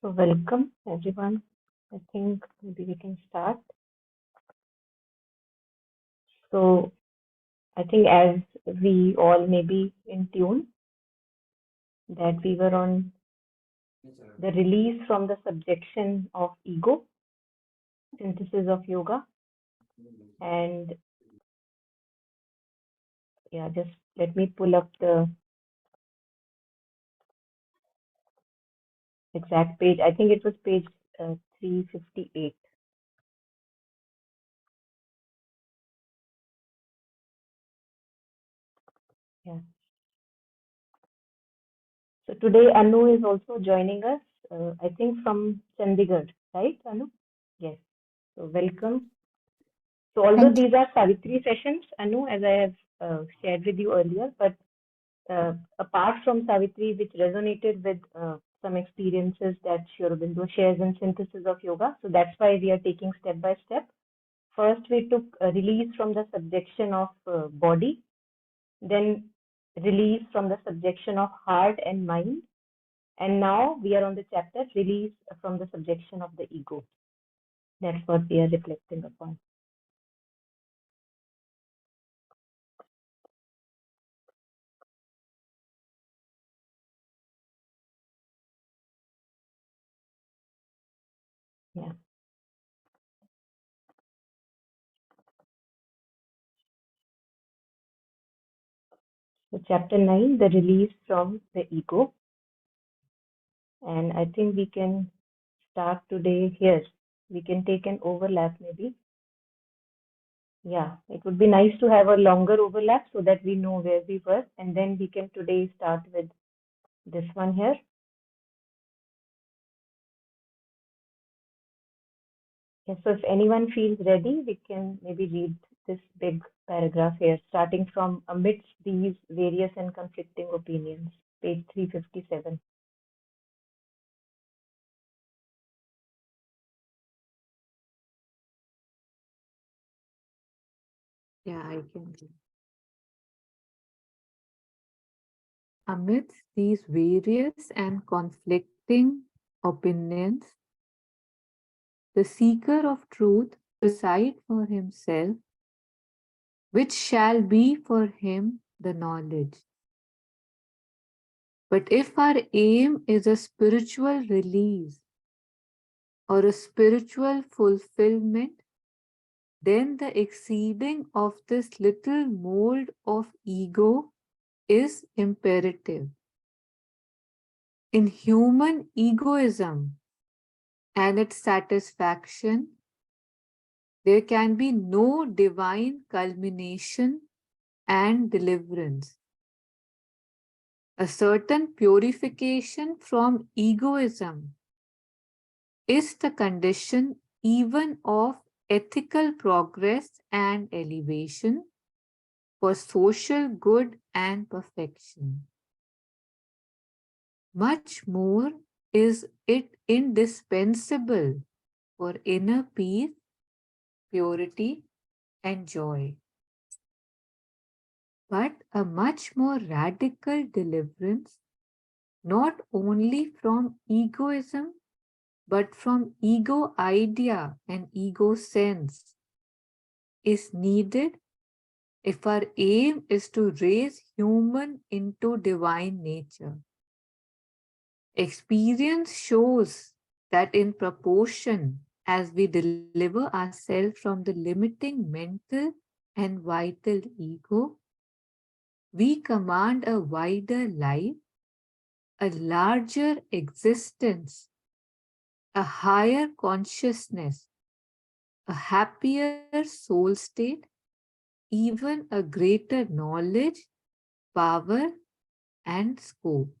So welcome everyone. I think maybe we can start. So I think as we all may be in tune that we were on the release from the subjection of ego, synthesis of yoga, and yeah, just let me pull up the exact page. I think it was page 358. Yeah. So today Anu is also joining us. I think from Chandigarh, right, Anu? Yes. So welcome. So although Thank you. these are Savitri sessions, Anu, as I have shared with you earlier, but apart from Savitri, which resonated with some experiences that Sri Aurobindo shares in Synthesis of Yoga, so that's why we are taking step by step. First, we took a release from the subjection of body, then release from the subjection of heart and mind, and now we are on the chapter release from the subjection of the ego. That's what we are reflecting upon. Yeah. So chapter 9, the release from the ego. And I think we can start today here. We can take an overlap maybe. Yeah, it would be nice to have a longer overlap so that we know where we were. And then we can today start with this one here. Yeah, so if anyone feels ready, we can maybe read this big paragraph here, starting from amidst these various and conflicting opinions, page 357. Yeah, I can. Amidst these various and conflicting opinions, the seeker of truth decide for himself which shall be for him the knowledge. But if our aim is a spiritual release or a spiritual fulfillment, then the exceeding of this little mold of ego is imperative. In human egoism and its satisfaction, there can be no divine culmination and deliverance. A certain purification from egoism is the condition even of ethical progress and elevation for social good and perfection. Much more is it indispensable for inner peace, purity, and joy. But a much more radical deliverance, not only from egoism, but from ego idea and ego sense, is needed if our aim is to raise human into divine nature. Experience shows that in proportion as we deliver ourselves from the limiting mental and vital ego, we command a wider life, a larger existence, a higher consciousness, a happier soul state, even a greater knowledge, power, and scope.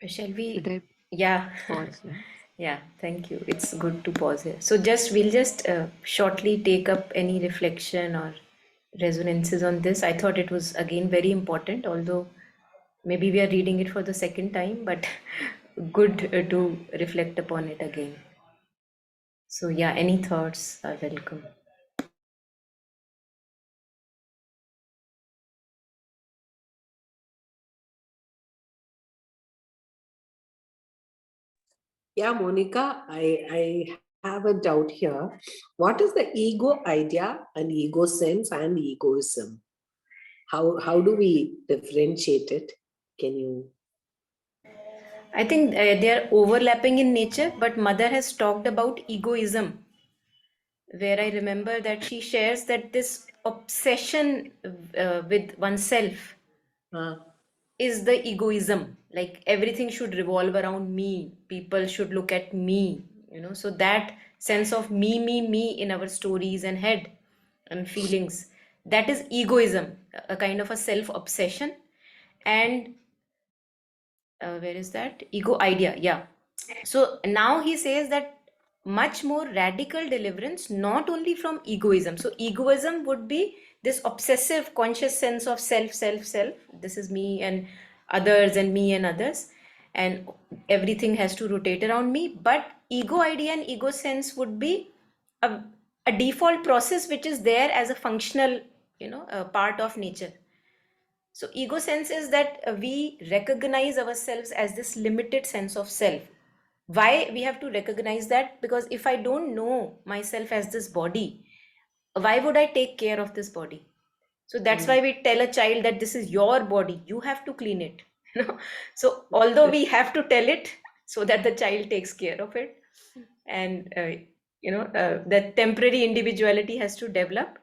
Shall we? Should I Yeah, pause here? yeah, thank you. It's good to pause here. So we'll just shortly take up any reflection or resonances on this. I thought it was again very important, although maybe we are reading it for the second time, but good to reflect upon it again. So yeah, any thoughts are welcome. Yeah, Monica, I have a doubt here. What is the ego idea and ego sense and egoism? How do we differentiate it? Can you? I think they are overlapping in nature, but mother has talked about egoism, where I remember that she shares that this obsession with oneself Uh, is the egoism. Like everything should revolve around me, people should look at me, so that sense of me in our stories and head and feelings, that is egoism, a kind of a self obsession. And where is that ego idea? Yeah. So now he says that much more radical deliverance, not only from egoism. So egoism would be this obsessive conscious sense of self. This is me and others, and me and others, and everything has to rotate around me. But ego idea and ego sense would be a, a default process which is there as a functional, a part of nature. So ego sense is that we recognize ourselves as this limited sense of self. Why we have to recognize that? Because if I don't know myself as this body, why would I take care of this body? So that's why we tell a child that this is your body, you have to clean it. So although we have to tell it so that the child takes care of it, and that temporary individuality has to develop,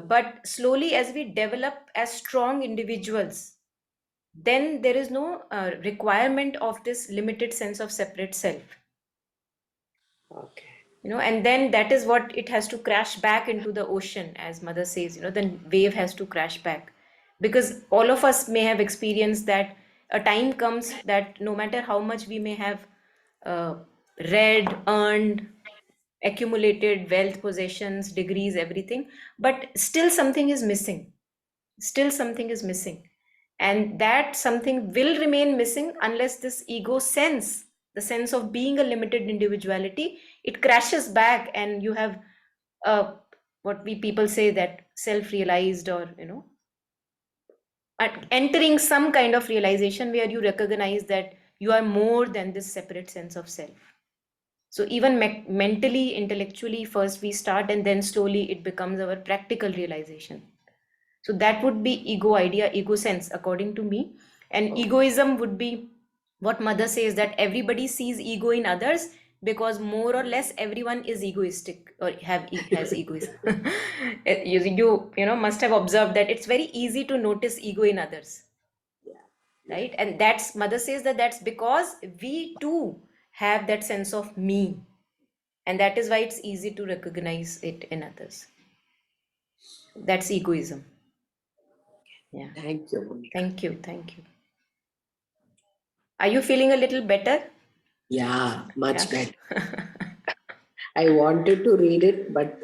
but slowly as we develop as strong individuals, then there is no requirement of this limited sense of separate self. okay. And then that is what it has to crash back into the ocean, as mother says, the wave has to crash back, because all of us may have experienced that a time comes that no matter how much we may have uh, read, earned, accumulated wealth, possessions, degrees, everything, but still something is missing, and that something will remain missing unless this ego sense, the sense of being a limited individuality, it crashes back, and you have what we people say that self realized, or entering some kind of realization where you recognize that you are more than this separate sense of self. So even mentally, intellectually, first we start, and then slowly it becomes our practical realization. So that would be ego idea, ego sense, according to me. And egoism would be what mother says, that everybody sees ego in others, because more or less everyone is egoistic or has egoism. You must have observed that it's very easy to notice ego in others, right? And that's, mother says that that's because we too have that sense of me, and that is why it's easy to recognize it in others. That's egoism. Yeah. Thank you, Monica. Thank you. Are you feeling a little better? Yeah, much Yeah. better. I wanted to read it, but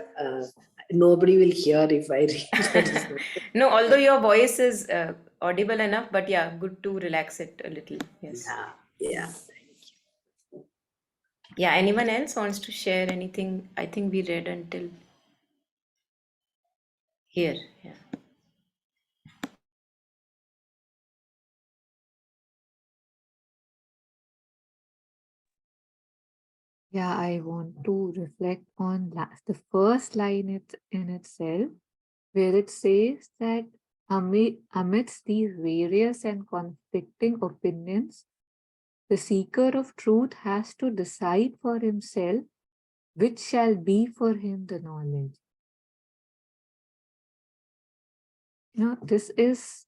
nobody will hear if I read it. No, although your voice is audible enough, but yeah, good to relax it a little. Yes. Yeah. Yeah, anyone else wants to share anything? I think we read until here. Yeah. Yeah, I want to reflect on the first line in itself, where it says that amidst these various and conflicting opinions, the seeker of truth has to decide for himself which shall be for him the knowledge. This is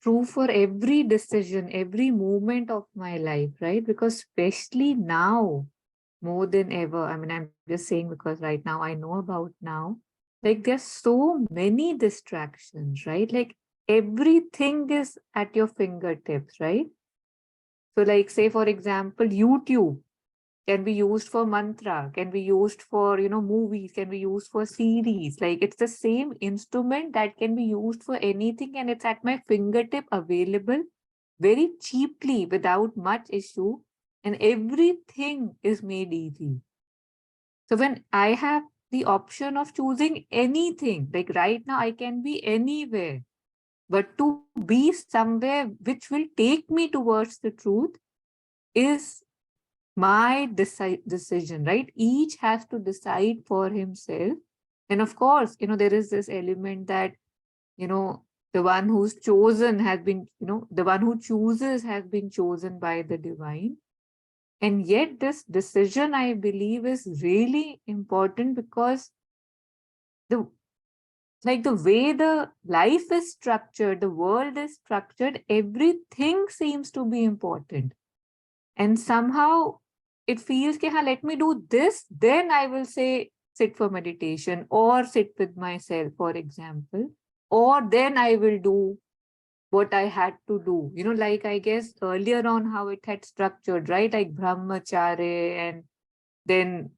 true for every decision, every moment of my life, right? Because especially now, more than ever, I mean, I'm just saying because right now I know about now, like there's so many distractions, right? Like everything is at your fingertips, right? So like say, for example, YouTube can be used for mantra, can be used for, movies, can be used for series. Like it's the same instrument that can be used for anything, and it's at my fingertip, available very cheaply without much issue, and everything is made easy. So when I have the option of choosing anything, like right now I can be anywhere, but to be somewhere which will take me towards the truth is my decision, right? Each has to decide for himself. And of course, there is this element that, the one who's chosen has been, the one who chooses has been chosen by the divine. And yet this decision, I believe, is really important because the the way the life is structured, the world is structured, everything seems to be important. And somehow it feels, okay, let me do this, then I will say sit for meditation or sit with myself, for example, or then I will do what I had to do. Like I guess earlier on how it had structured, right? Like brahmacharya and then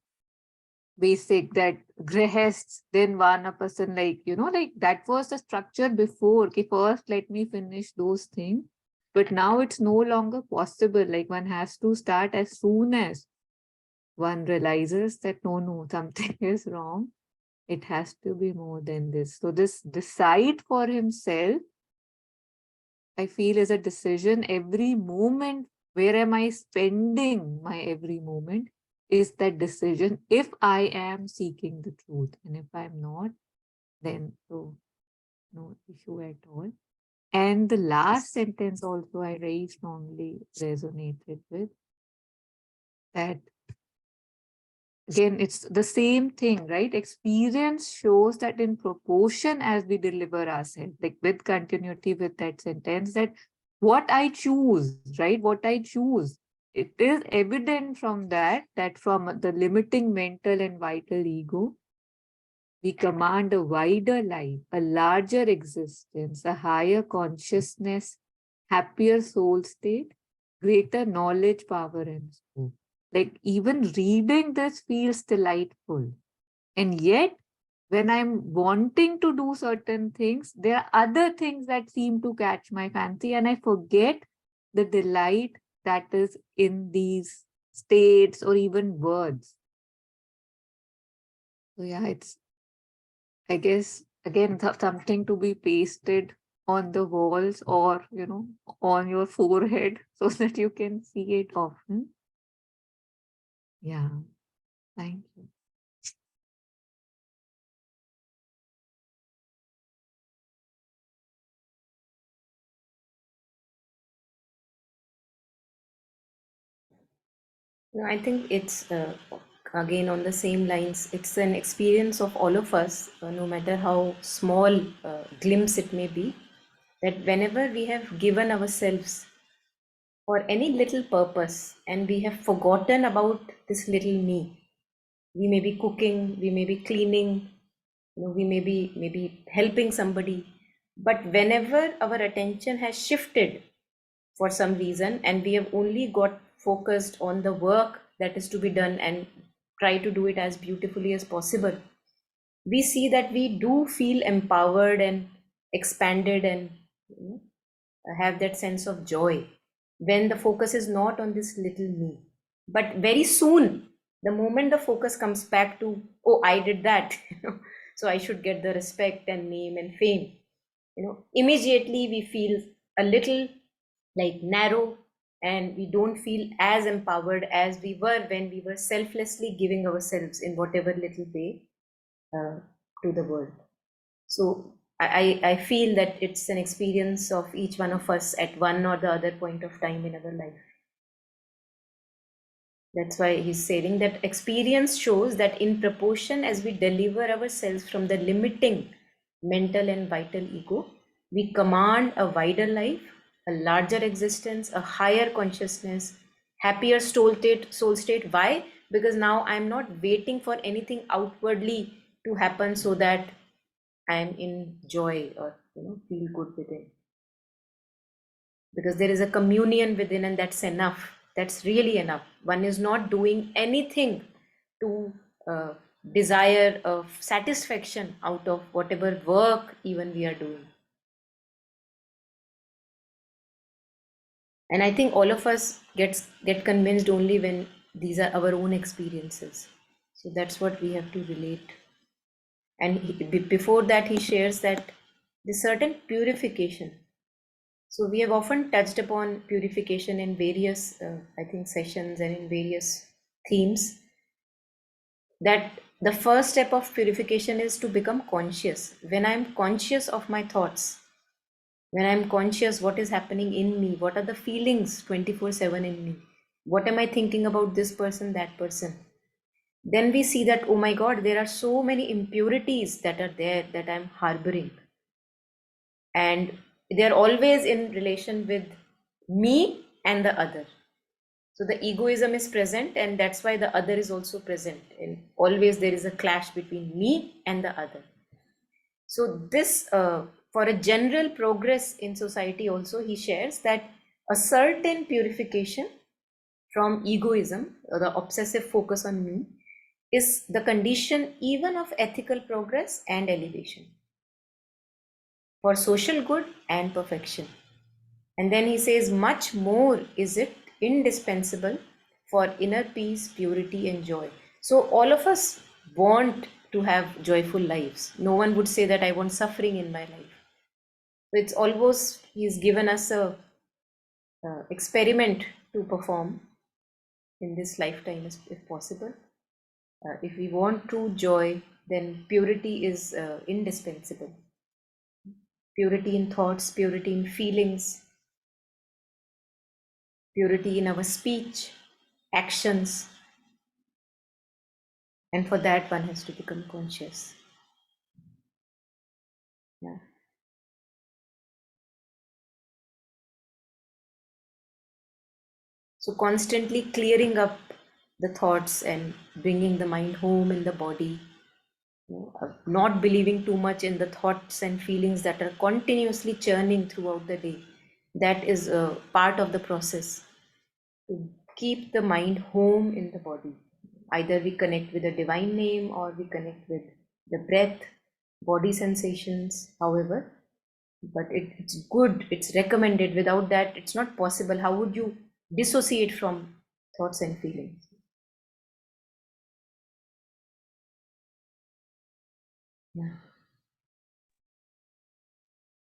basic that grihastha, then vanapasan, like that was the structure before. Okay, first let me finish those things. But now it's no longer possible. Like one has to start as soon as one realizes that no, something is wrong. It has to be more than this. So this decide for himself, I feel, is a decision. Every moment, where am I spending my every moment, is that decision. If I am seeking the truth, and if I'm not, then no issue at all. And the last sentence also I very strongly resonated with, that again, it's the same thing, right? Experience shows that in proportion as we deliver ourselves, like with continuity with that sentence, that what I choose, right? What I choose, it is evident from that from the limiting mental and vital ego, we command a wider life, a larger existence, a higher consciousness, happier soul state, greater knowledge, power, and scope. Like even reading this feels delightful. And yet, when I'm wanting to do certain things, there are other things that seem to catch my fancy, and I forget the delight that is in these states or even words. So yeah, it's, I guess, again, something to be pasted on the walls or, on your forehead so that you can see it often. Yeah, thank you. No, I think it's again on the same lines. It's an experience of all of us, no matter how small glimpse it may be, that whenever we have given ourselves for any little purpose and we have forgotten about this little me, we may be cooking, we may be cleaning, we may be maybe helping somebody, but whenever our attention has shifted for some reason and we have only got focused on the work that is to be done and try to do it as beautifully as possible, we see that we do feel empowered and expanded and have that sense of joy when the focus is not on this little me. But very soon, the moment the focus comes back to, oh, I did that, so I should get the respect and name and fame, immediately we feel a little like narrow, and we don't feel as empowered as we were when we were selflessly giving ourselves in whatever little way to the world. So I feel that it's an experience of each one of us at one or the other point of time in our life. That's why he's saying that experience shows that in proportion as we deliver ourselves from the limiting mental and vital ego, we command a wider life, a larger existence, a higher consciousness, happier soul state. Why? Because now I'm not waiting for anything outwardly to happen so that I'm in joy or feel good within. Because there is a communion within, and that's enough. That's really enough. One is not doing anything to desire of satisfaction out of whatever work even we are doing. And I think all of us get convinced only when these are our own experiences. So that's what we have to relate. And before that, he shares that the certain purification So we have often touched upon purification in various, I think, sessions and in various themes, that the first step of purification is to become conscious. When I'm conscious of my thoughts, when I'm conscious what is happening in me, what are the feelings 24/7 in me, what am I thinking about this person, that person, then we see that, oh my God, there are so many impurities that are there that I'm harboring. And they're always in relation with me and the other. So the egoism is present, and that's why the other is also present. And always there is a clash between me and the other. So this, for a general progress in society also, he shares that a certain purification from egoism, or the obsessive focus on me, is the condition even of ethical progress and elevation, for social good and perfection. And then he says, much more is it indispensable for inner peace, purity, and joy. So all of us want to have joyful lives. No one would say that I want suffering in my life. It's almost, he's given us a experiment to perform in this lifetime, if possible. If we want true joy, then purity is indispensable. Purity in thoughts, purity in feelings, purity in our speech, actions. And for that, one has to become conscious. Yeah. So constantly clearing up the thoughts and bringing the mind home in the body, not believing too much in the thoughts and feelings that are continuously churning throughout the day. That is a part of the process to keep the mind home in the body. Either we connect with the divine name, or we connect with the breath, body sensations, however. But it's good, it's recommended. Without that, it's not possible. How would you dissociate from thoughts and feelings? Yeah.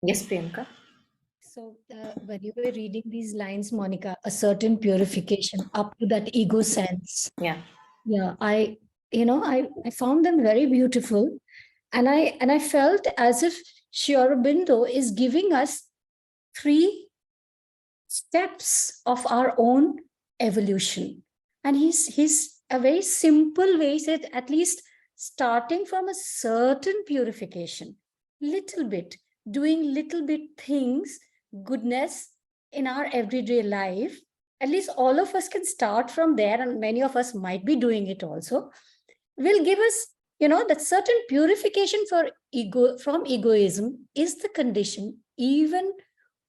Yes, Priyanka. So when you were reading these lines, Monica, a certain purification up to that ego sense. Yeah. Yeah, I found them very beautiful. And I felt as if Sri Aurobindo is giving us 3 steps of our own evolution. And he's a very simple way, said at least starting from a certain purification, little bit, doing little bit things, goodness in our everyday life. At least all of us can start from there, and many of us might be doing it also, will give us, that certain purification for ego, from egoism is the condition even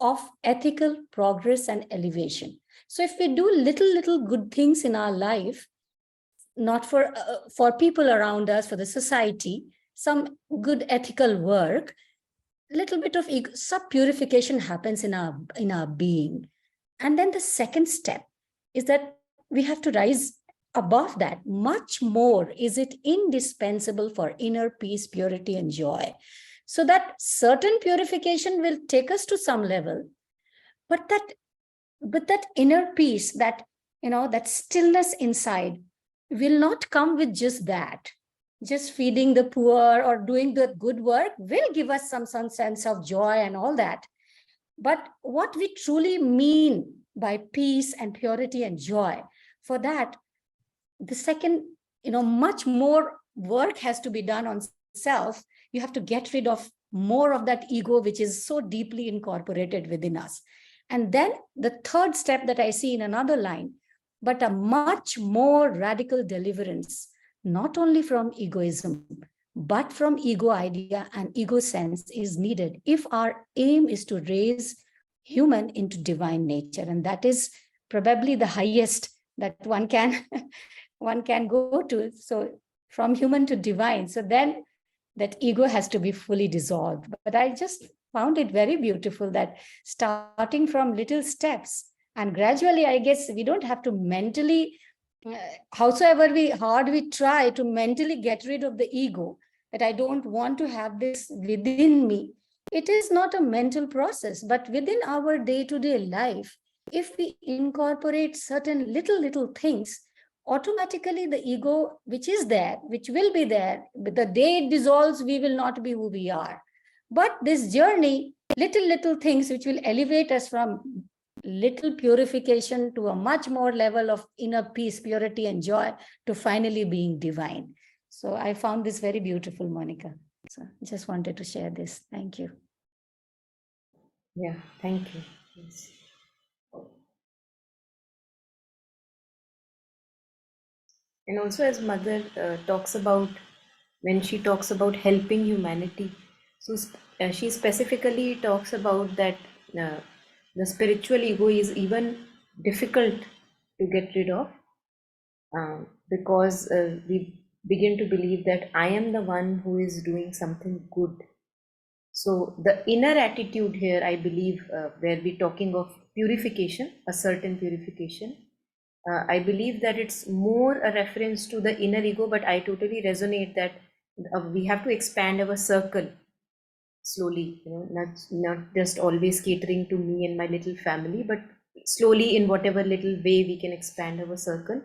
of ethical progress and elevation. So if we do little good things in our life, not for people around us, for the society, some good ethical work, little bit of sub purification happens in our being. And then the second step is that we have to rise above that. Much more is it indispensable for inner peace, purity, and joy. So that certain purification will take us to some level, but that inner peace, that stillness inside, will not come with just that. Just feeding the poor or doing the good work will give us some sense of joy and all that. But what we truly mean by peace and purity and joy, for that, the second, much more work has to be done on self. You have to get rid of more of that ego, which is so deeply incorporated within us. And then the third step that I see in another line, but a much more radical deliverance, not only from egoism, but from ego idea and ego sense, is needed if our aim is to raise human into divine nature. And that is probably the highest that one can one can go to. So from human to divine. So then that ego has to be fully dissolved. But I just found it very beautiful that starting from little steps, and gradually, I guess we don't have to mentally, howsoever hard we try to mentally get rid of the ego, that I don't want to have this within me. It is not a mental process, but within our day-to-day life, if we incorporate certain little things, automatically the ego, which is there, which will be there, but the day it dissolves, we will not be who we are. But this journey, little things which will elevate us from little purification to a much more level of inner peace, purity, and joy to finally being divine. So I found this very beautiful, Monica. So just wanted to share this. Thank you. Yeah, thank you. Yes. And also, as Mother talks about, when she talks about helping humanity, so she specifically talks about that uh, the spiritual ego is even difficult to get rid of, because we begin to believe that I am the one who is doing something good. So the inner attitude here, I believe, where we're talking of purification, a certain purification, I believe that it's more a reference to the inner ego, but I totally resonate that we have to expand our circle slowly, not just always catering to me and my little family, but slowly in whatever little way we can expand our circle.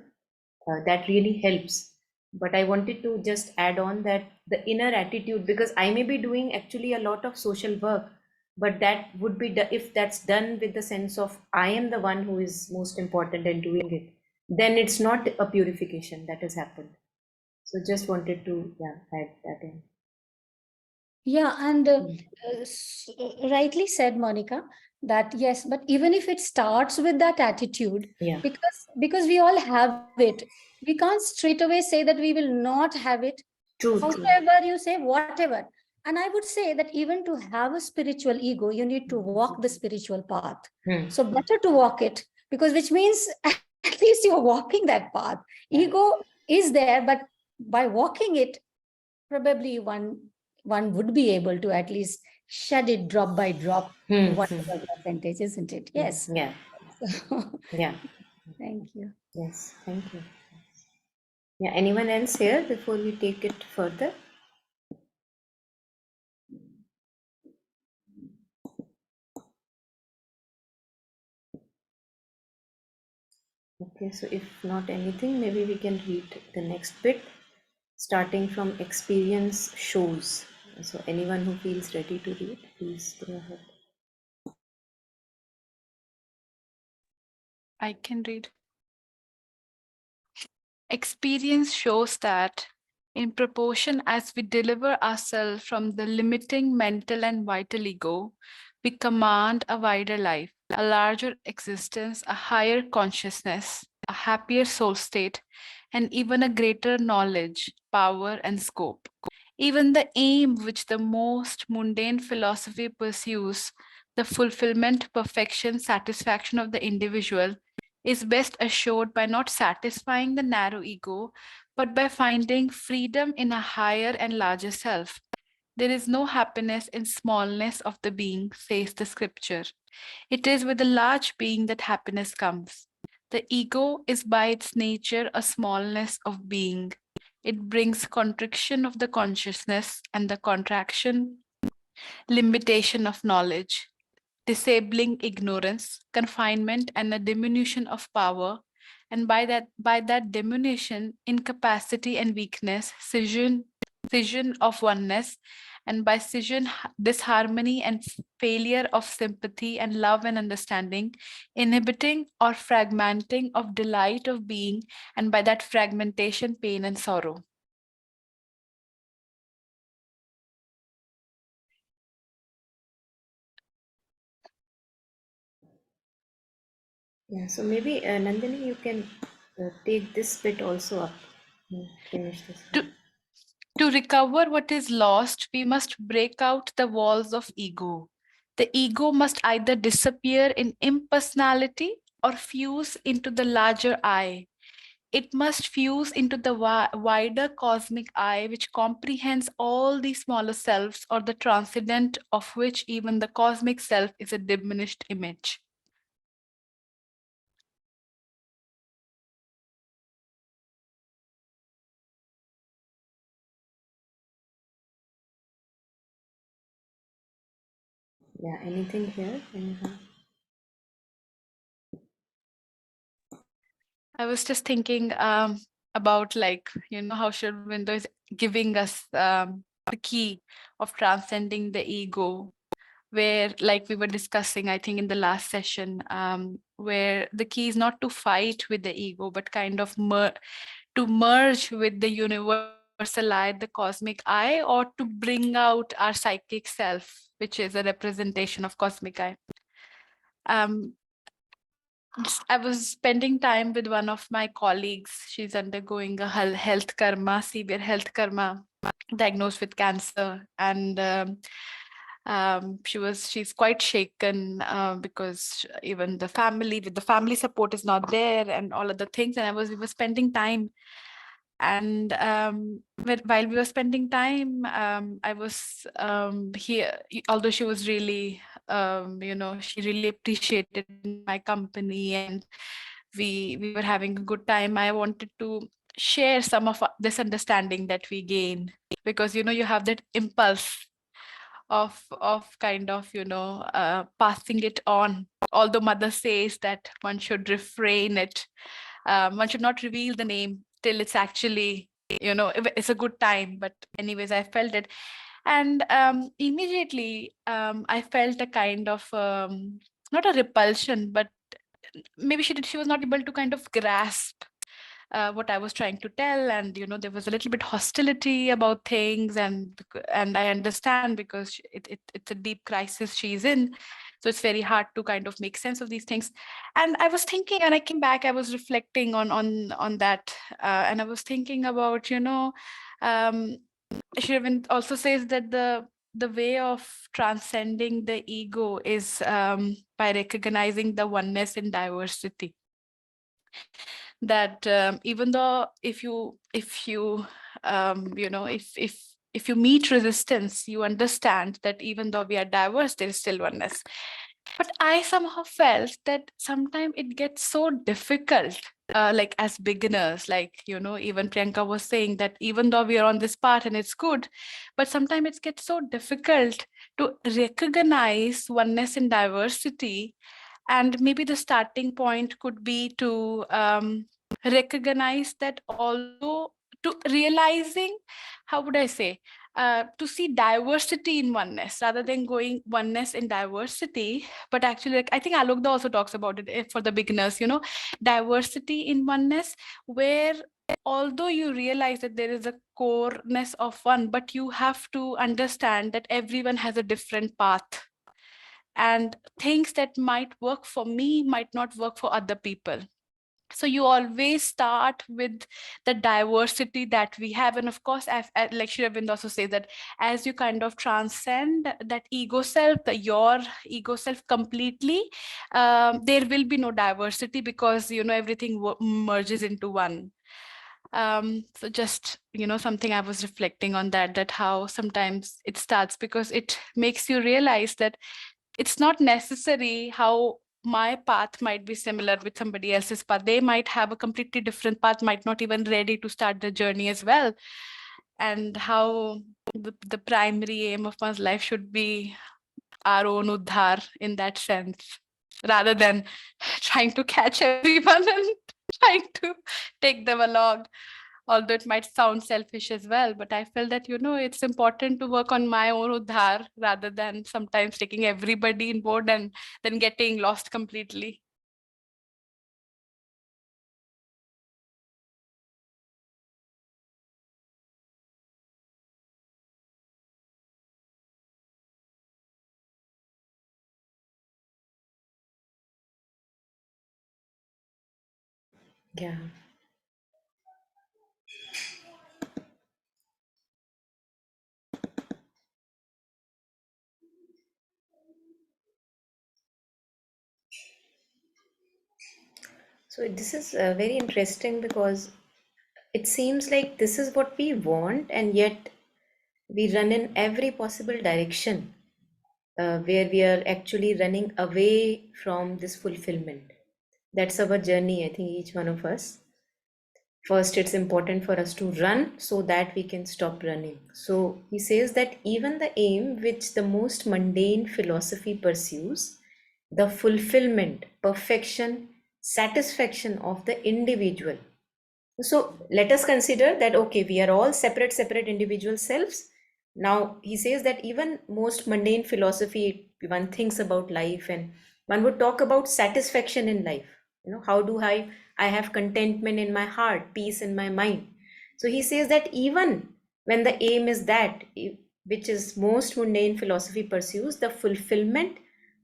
That really helps. But I wanted to just add on that the inner attitude, because I may be doing actually a lot of social work, but that would be if that's done with the sense of I am the one who is most important and doing it, then it's not a purification that has happened. So just wanted to, yeah, add that in. Yeah, and rightly said, Monica, that yes, but even if it starts with that attitude, Yeah, because we all have it, we can't straight away say that we will not have it. true, true. Howsoever you say, whatever. And I would say that even to have a spiritual ego, you need to walk the spiritual path. Hmm. So better to walk it, because which means at least you're walking that path. Ego is there, but by walking it, probably one would be able to at least shed it drop by drop, Hmm. whatever percentage, isn't it? Yes. Yeah, So, yeah, thank you. yes, thank you. Yeah, anyone else here before we take it further? Okay, so if not anything, maybe we can read the next bit, starting from experience shows. So anyone who feels ready to read, please go ahead. I can read. Experience shows that in proportion as we deliver ourselves from the limiting mental and vital ego, we command a wider life, a larger existence, a higher consciousness, a happier soul state, and even a greater knowledge, power, and scope. Even the aim which the most mundane philosophy pursues, the fulfillment, perfection, satisfaction of the individual, is best assured by not satisfying the narrow ego, but by finding freedom in a higher and larger self. There is no happiness in smallness of the being, says the scripture. It is with the large being that happiness comes. The ego is by its nature a smallness of being. It brings contraction of the consciousness and the contraction, limitation of knowledge, disabling ignorance, confinement, and a diminution of power, and by that diminution, incapacity and weakness, scission of oneness, and by scission, disharmony and failure of sympathy and love and understanding, inhibiting or fragmenting of delight of being, and by that fragmentation, pain and sorrow. Yeah, so maybe Nandini, you can take this bit also up. Finish this To, one. to recover what is lost, we must break out the walls of ego. The ego must either disappear in impersonality or fuse into the larger I. It must fuse into the wider cosmic I, which comprehends all the smaller selves, or the transcendent of which even the cosmic self is a diminished image. Yeah, anything here? Anything? I was just thinking about, like, how Sri Aurobindo is giving us the key of transcending the ego, where, like we were discussing, I think in the last session, where the key is not to fight with the ego, but kind of to merge with the universal I, the cosmic I, or to bring out our psychic self, which is a representation of cosmic I. Um, I was spending time with one of my colleagues. She's undergoing a health karma, severe health karma, diagnosed with cancer, and she's quite shaken because even with the family support is not there, and all other things. And we were spending time, and while we were spending time, I was here. Although she was really, she really appreciated my company, and we were having a good time. I wanted to share some of this understanding that we gain, because you have that impulse of kind of passing it on, although mother says that one should refrain it. One should not reveal the name till it's actually, it's a good time. But anyways, I felt it, and immediately I felt a kind of not a repulsion, but maybe she was not able to kind of grasp what I was trying to tell. And there was a little bit hostility about things, and I understand, because it's a deep crisis she's in, so it's very hard to kind of make sense of these things. And I was thinking, and I came back, I was reflecting on that, and I was thinking about, um, Shrivan also says that the way of transcending the ego is by recognizing the oneness in diversity. That even though if you if you meet resistance, you understand that even though we are diverse, there is still oneness. But I somehow felt that sometimes it gets so difficult, like as beginners, like even Priyanka was saying that even though we are on this path and it's good, but sometimes it gets so difficult to recognize oneness in diversity. And maybe the starting point could be to recognize that, although, to realizing, how would I say, to see diversity in oneness rather than going oneness in diversity. But actually, like, I think Alokda also talks about it for the beginners, diversity in oneness, where although you realize that there is a coreness of one, but you have to understand that everyone has a different path, and things that might work for me might not work for other people. So you always start with the diversity that we have. And of course, like Shri Aurobindo also says, that as you kind of transcend that ego self, your ego self completely, there will be no diversity, because everything merges into one. So just something I was reflecting on, that how sometimes it starts, because it makes you realize that it's not necessary how my path might be similar with somebody else's path. They might have a completely different path, might not even ready to start the journey as well. And how the primary aim of one's life should be our own uddhar in that sense, rather than trying to catch everyone and trying to take them along. Although it might sound selfish as well, but I felt that it's important to work on my own uddhar rather than sometimes taking everybody in board and then getting lost completely. Yeah. So this is very interesting, because it seems like this is what we want, and yet we run in every possible direction, where we are actually running away from this fulfillment. That's our journey, I think, each one of us. First, it's important for us to run so that we can stop running. So he says that even the aim which the most mundane philosophy pursues, the fulfillment, perfection, satisfaction of the individual. So let us consider that, okay, we are all separate individual selves. Now he says that even most mundane philosophy, one thinks about life and one would talk about satisfaction in life. How do I have contentment in my heart, peace in my mind. So he says that even when the aim is that, which is most mundane philosophy pursues, the fulfillment,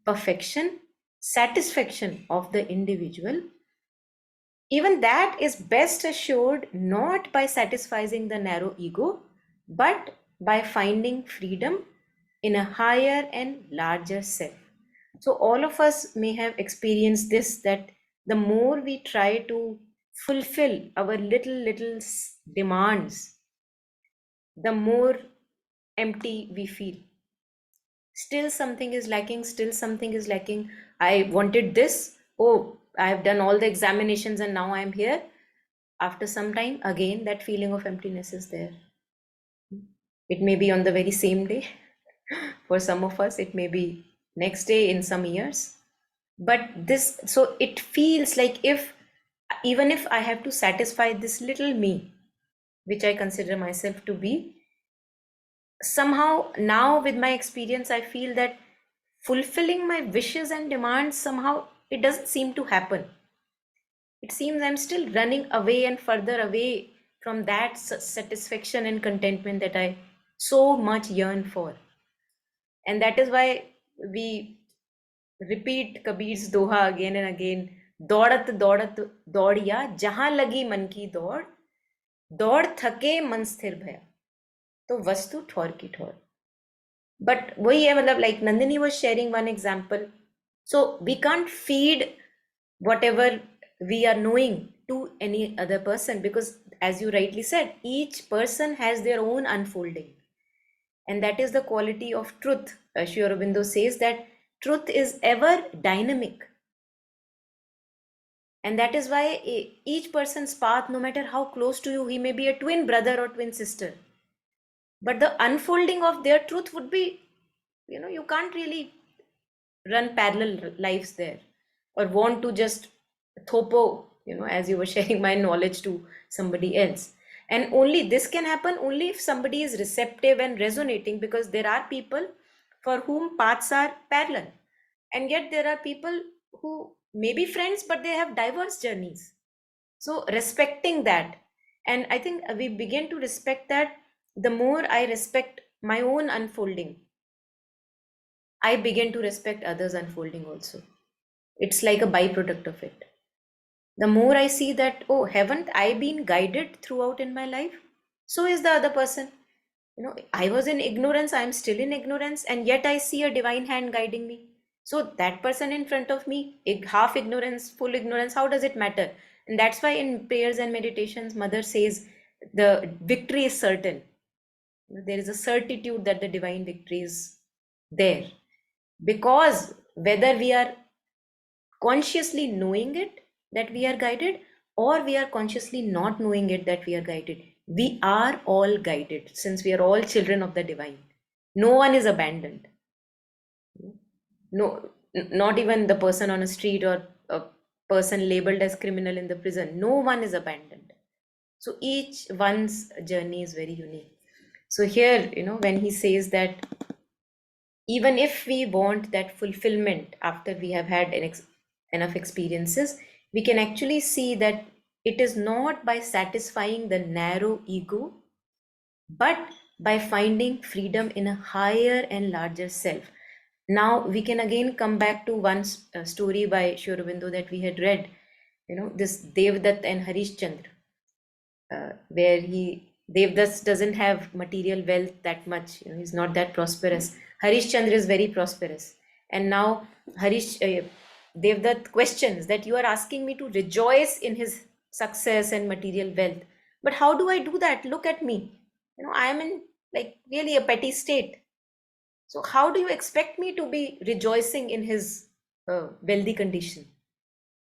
perfection, satisfaction of the individual, even that is best assured not by satisfying the narrow ego, but by finding freedom in a higher and larger self. So, all of us may have experienced this, that the more we try to fulfill our little demands, the more empty we feel. Still something is lacking, still something is lacking. I wanted this. Oh, I have done all the examinations and now I am here. After some time, again, that feeling of emptiness is there. It may be on the very same day. For some of us, it may be next day, in some years. But this, so it feels like even if I have to satisfy this little me, which I consider myself to be, somehow now with my experience, I feel that fulfilling my wishes and demands, somehow it doesn't seem to happen. It seems I'm still running away and further away from that satisfaction and contentment that I so much yearn for. And that is why we repeat Kabir's doha again and again. दौड़त दौड़त दौड़िया जहां लगी मन की दौड़, दौड़ थके मन स्थिर भया, तो वस्तु ठौर की ठौर. But वही है, मतलब, like Nandini was sharing one example. So we can't feed whatever we are knowing to any other person, because as you rightly said, each person has their own unfolding, and that is the quality of truth. Sri Aurobindo says that truth is ever dynamic, and that is why each person's path, no matter how close to you, he may be a twin brother or twin sister, but the unfolding of their truth would be, you can't really run parallel lives there, or want to just thopo, as you were sharing my knowledge to somebody else. And only this can happen only if somebody is receptive and resonating, because there are people for whom paths are parallel, and yet there are people who may be friends but they have diverse journeys. So respecting that, and I think we begin to respect that. The more I respect my own unfolding, I begin to respect others unfolding also. It's like a byproduct of it. The more I see that, oh, haven't I been guided throughout in my life? So is the other person. I was in ignorance, I'm still in ignorance, and yet I see a divine hand guiding me. So that person in front of me, half ignorance, full ignorance, how does it matter? And that's why in prayers and meditations, Mother says the victory is certain. There is a certitude that the divine victory is there. Because whether we are consciously knowing it that we are guided, or we are consciously not knowing it that we are guided, we are all guided, since we are all children of the divine. No one is abandoned. No, not even the person on a street or a person labeled as criminal in the prison. No one is abandoned. So each one's journey is very unique. So here, when he says that even if we want that fulfillment after we have had enough experiences, we can actually see that it is not by satisfying the narrow ego, but by finding freedom in a higher and larger self. Now we can again come back to one story by Sri Aurobindo that we had read, this Devdutt and Harishchandra, where Devdutt doesn't have material wealth that much. He's not that prosperous. Harishchandra is very prosperous, and now Devdutt questions that you are asking me to rejoice in his success and material wealth, but how do I do that? Look at me. I am in really a petty state. So how do you expect me to be rejoicing in his wealthy condition?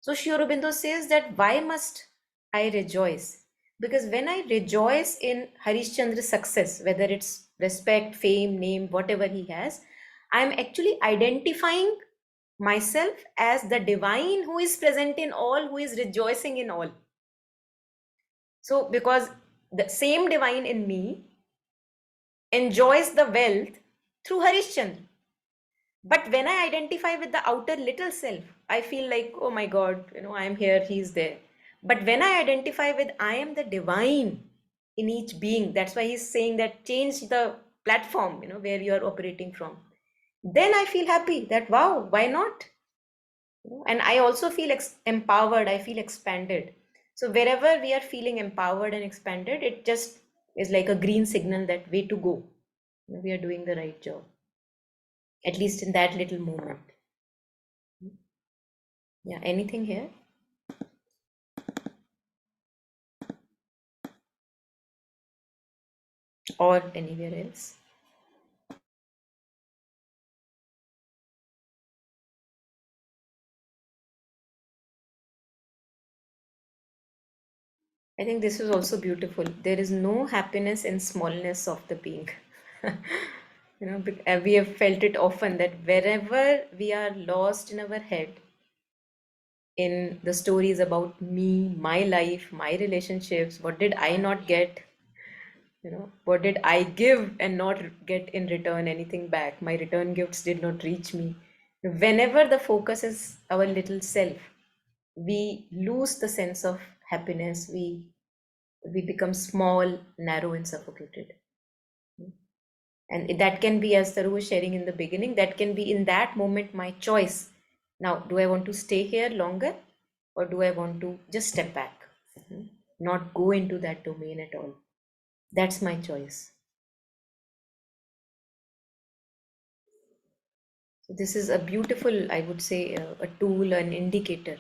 So Sri Aurobindo says that why must I rejoice? Because when I rejoice in Harishchandra's success, whether it's respect, fame, name, whatever he has, I'm actually identifying myself as the divine who is present in all, who is rejoicing in all. So, because the same divine in me enjoys the wealth through Harishchandra. But when I identify with the outer little self, I feel like, oh my God, I am here, he's there. But when I identify with I am the divine in each being, that's why he's saying that change the platform, where you are operating from. Then I feel happy that, wow, why not? And I also feel empowered, I feel expanded. So wherever we are feeling empowered and expanded, it just is like a green signal that way to go. We are doing the right job, at least in that little moment. Yeah, anything here? Or anywhere else? I think this is also beautiful. There is no happiness in smallness of the being. We have felt it often that wherever we are lost in our head, in the stories about me, my life, my relationships, what did I not get? What did I give and not get in return anything back? My return gifts did not reach me. Whenever the focus is our little self, we lose the sense of happiness. We become small, narrow, and suffocated. And that can be, as Taru was sharing in the beginning, that can be in that moment my choice. Now, do I want to stay here longer, or do I want to just step back, not go into that domain at all? That's my choice. So this is a beautiful, I would say, a tool, an indicator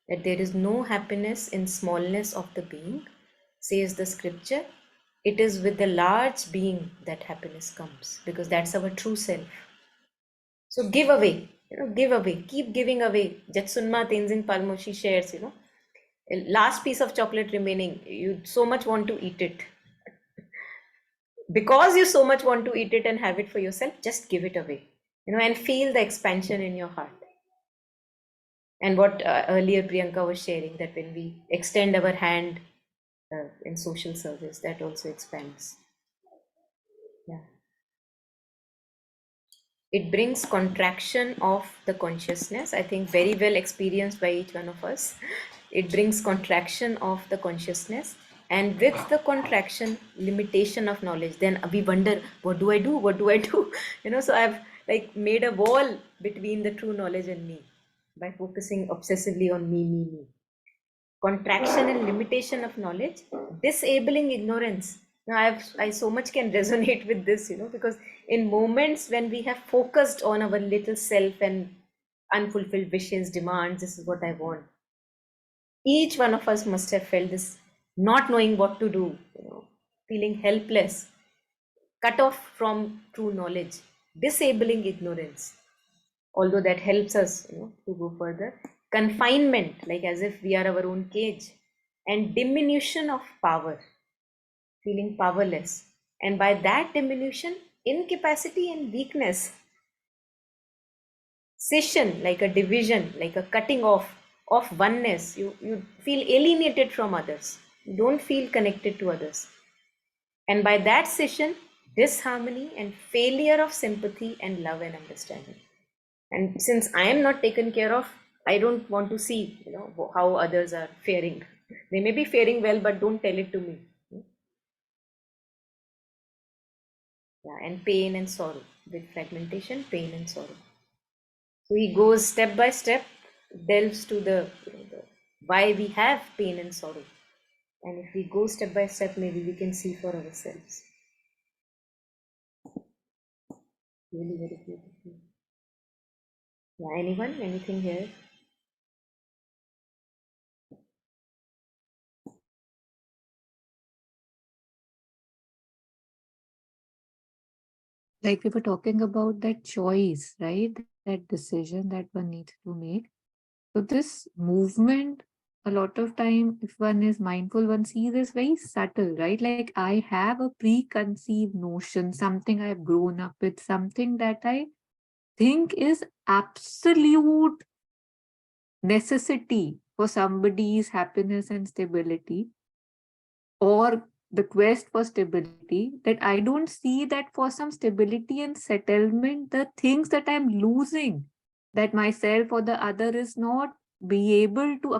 that there is no happiness in smallness of the being, says the scripture. It is with the large being that happiness comes, because that's our true self. So give away, give away, keep giving away. Jetsunma Tenzin Palmo, she shares, last piece of chocolate remaining, you so much want to eat it. Because you so much want to eat it and have it for yourself, just give it away, and feel the expansion in your heart. And what earlier Priyanka was sharing, that when we extend our hand in social service, that also expands. Yeah. It brings contraction of the consciousness, I think very well experienced by each one of us. It brings contraction of the consciousness, and with the contraction, limitation of knowledge. Then we wonder, what do I do? What do I do? So I've like made a wall between the true knowledge and me by focusing obsessively on me. Contraction and limitation of knowledge, disabling ignorance. Now I so much can resonate with this, because in moments when we have focused on our little self and unfulfilled wishes, demands, this is what I want. Each one of us must have felt this, not knowing what to do, feeling helpless, cut off from true knowledge, disabling ignorance. Although that helps us, to go further. Confinement, like as if we are our own cage, and diminution of power, feeling powerless. And by that diminution, incapacity and weakness. Scission, like a division, like a cutting off of oneness. You feel alienated from others. You don't feel connected to others. And by that scission, disharmony and failure of sympathy and love and understanding. And since I am not taken care of, I don't want to see, how others are faring. They may be faring well, but don't tell it to me. Yeah, and pain and sorrow. With fragmentation, pain and sorrow. So he goes step by step, delves to the why we have pain and sorrow. And if we go step by step, maybe we can see for ourselves. Really very beautiful. Yeah, anyone? Anything here? Like we were talking about that choice, right? That decision that one needs to make. So this movement a lot of time, if one is mindful, one sees is very subtle, right? Like I have a preconceived notion, something I've grown up with, something that I think is absolute necessity for somebody's happiness and stability, or the quest for stability, that I don't see that for some stability and settlement, the things that I'm losing, that myself or the other is not be able to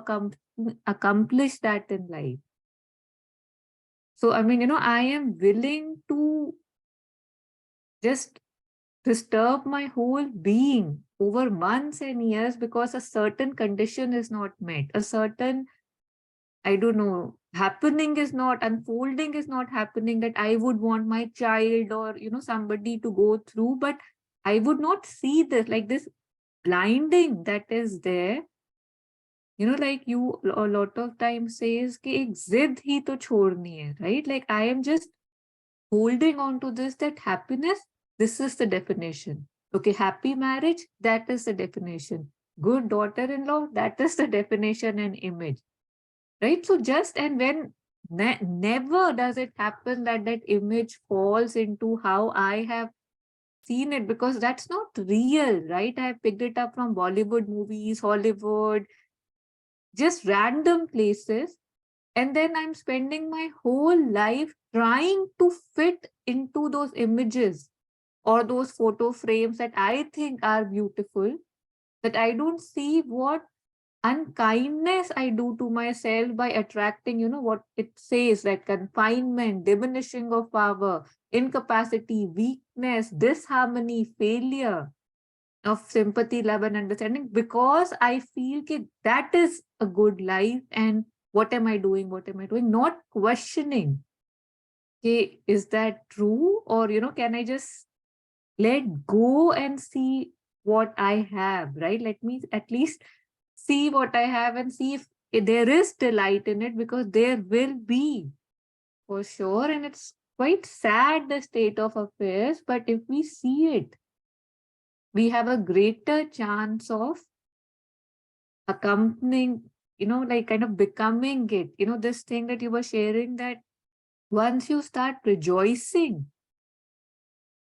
accomplish that in life. So, I mean, I am willing to just disturb my whole being over months and years because a certain condition is not met, a certain, I don't know, happening is not unfolding, is not happening that I would want my child or, somebody to go through. But I would not see this, like this blinding that is there. Like you a lot of times says कि एक जिद ही तो छोड़नी है, right? Like I am just holding on to this, that happiness, this is the definition. Okay, happy marriage, that is the definition. Good daughter-in-law, that is the definition and image. Right? So just, and when never does it happen that that image falls into how I have seen it, because that's not real, right? I have picked it up from Bollywood movies, Hollywood, just random places. And then I'm spending my whole life trying to fit into those images or those photo frames that I think are beautiful, that I don't see what unkindness I do to myself by attracting, what it says, like confinement, diminishing of power, incapacity, weakness, disharmony, failure of sympathy, love, and understanding, because I feel that is a good life. And what am I doing? What am I doing? Not questioning, okay, is that true? Or, can I just let go and see what I have, right? Let me at least see what I have and see if there is delight in it, because there will be for sure. And it's quite sad, the state of affairs. But if we see it, we have a greater chance of accompanying, like kind of becoming it. This thing that you were sharing, that once you start rejoicing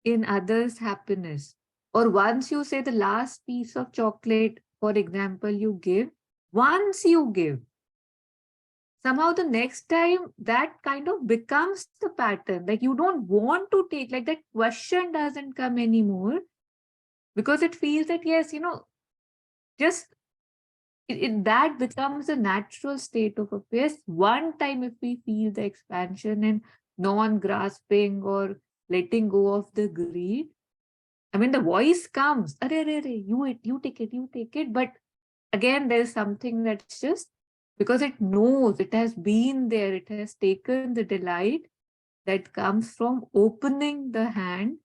in others' happiness, or once you say the last piece of chocolate, for example, you give, once you give, somehow the next time that kind of becomes the pattern. Like you don't want to take, like that question doesn't come anymore, because it feels that, yes, just that becomes a natural state of affairs. One time, if we feel the expansion and non-grasping or letting go of the greed, I mean, the voice comes, "Arey, arey, arey, you take it." But again, there's something that's just because it knows, it has been there, it has taken the delight that comes from opening the hand.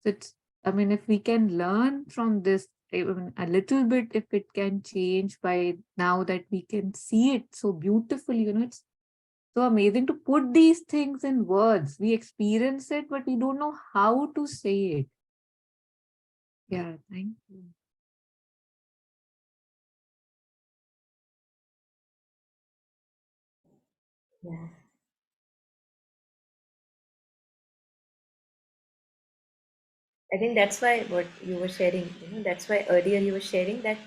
So it's, I mean, if we can learn from this even a little bit, if it can change by now that we can see it so beautifully, it's so amazing to put these things in words. We experience it, but we don't know how to say it. Yeah, thank you. Yeah. I think that's why what you were sharing, that's why earlier you were sharing that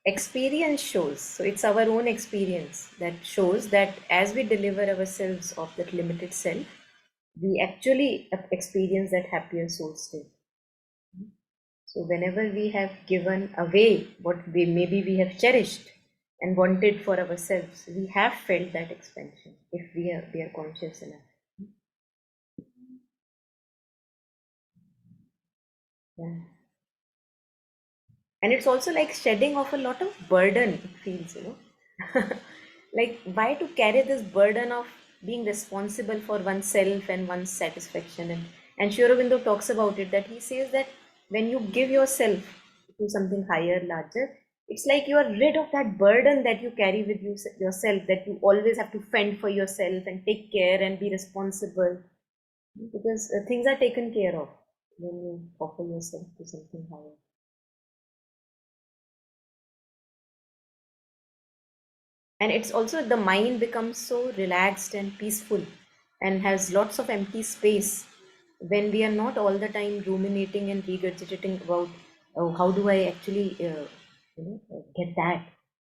experience shows. So it's our own experience that shows that as we deliver ourselves of that limited self, we actually experience that happier soul state. So whenever we have given away what maybe we have cherished and wanted for ourselves, we have felt that expansion if we are conscious enough. Yeah. And it's also like shedding off a lot of burden, it feels, like why to carry this burden of being responsible for oneself and one's satisfaction. And Sri Aurobindo talks about it, that he says that when you give yourself to something higher, larger, it's like you are rid of that burden that you carry with you yourself, that you always have to fend for yourself and take care and be responsible, because things are taken care of when you offer yourself to something higher. And it's also the mind becomes so relaxed and peaceful and has lots of empty space when we are not all the time ruminating and regurgitating about, oh, how do I actually get that,